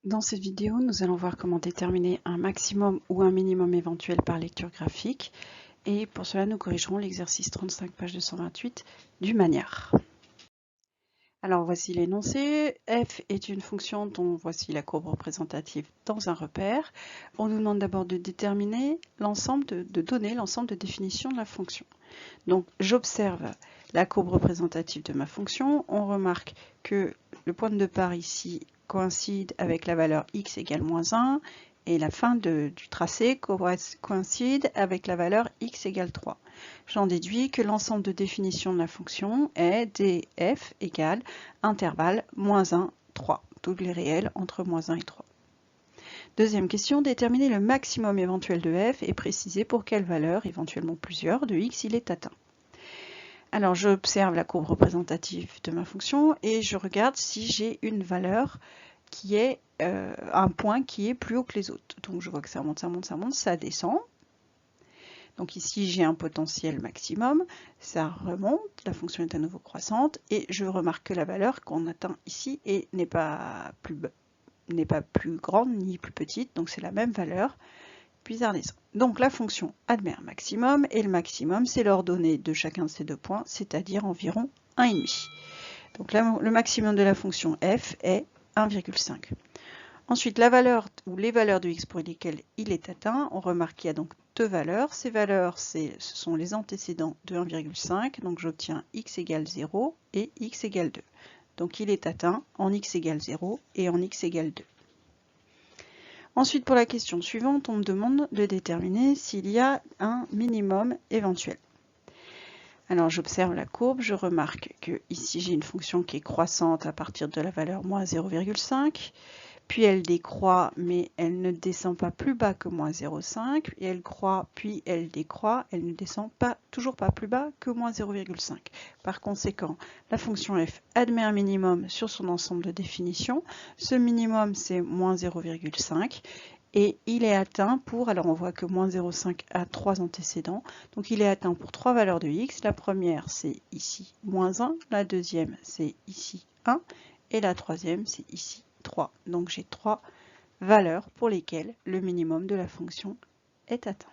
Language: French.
Dans cette vidéo, nous allons voir comment déterminer un maximum ou un minimum éventuel par lecture graphique. Et pour cela, nous corrigerons l'exercice 35, page 228 du Magnard. Alors voici l'énoncé. F est une fonction dont voici la courbe représentative dans un repère. On nous demande d'abord de déterminer l'ensemble de donner l'ensemble de définitions de la fonction. Donc j'observe la courbe représentative de ma fonction. On remarque que le point de départ ici coïncide avec la valeur x égale moins 1 et la fin du tracé coïncide avec la valeur x égale 3. J'en déduis que l'ensemble de définition de la fonction est df égale intervalle moins 1, 3, tous les réels entre moins 1 et 3. Deuxième question, déterminer le maximum éventuel de f et préciser pour quelle valeur, éventuellement plusieurs, de x il est atteint. Alors j'observe la courbe représentative de ma fonction et je regarde si j'ai une valeur qui est un point qui est plus haut que les autres. Donc je vois que ça monte, ça monte, ça monte, ça descend. Donc ici j'ai un potentiel maximum, ça remonte, la fonction est à nouveau croissante et je remarque que la valeur qu'on atteint ici n'est pas plus grande ni plus petite, donc c'est la même valeur, puis ça redescend. Donc la fonction admet un maximum et le maximum c'est l'ordonnée de chacun de ces deux points, c'est-à-dire environ 1,5. Donc là, le maximum de la fonction f est 1,5. Ensuite, la valeur ou les valeurs de x pour lesquelles il est atteint, on remarque qu'il y a donc deux valeurs. Ces valeurs, ce sont les antécédents de 1,5, donc j'obtiens x égale 0 et x égale 2. Donc il est atteint en x égale 0 et en x égale 2. Ensuite, pour la question suivante, on me demande de déterminer s'il y a un minimum éventuel. Alors j'observe la courbe, je remarque que ici j'ai une fonction qui est croissante à partir de la valeur moins 0,5, puis elle décroît mais elle ne descend pas plus bas que moins 0,5, et elle croît puis elle décroît, elle ne descend toujours pas plus bas que moins 0,5. Par conséquent, la fonction f admet un minimum sur son ensemble de définitions. Ce minimum c'est moins 0,5. Et il est atteint pour, alors on voit que moins 0,5 a 3 antécédents, donc il est atteint pour 3 valeurs de x. La première c'est ici moins 1, la deuxième c'est ici 1, et la troisième c'est ici 3. Donc j'ai 3 valeurs pour lesquelles le minimum de la fonction est atteint.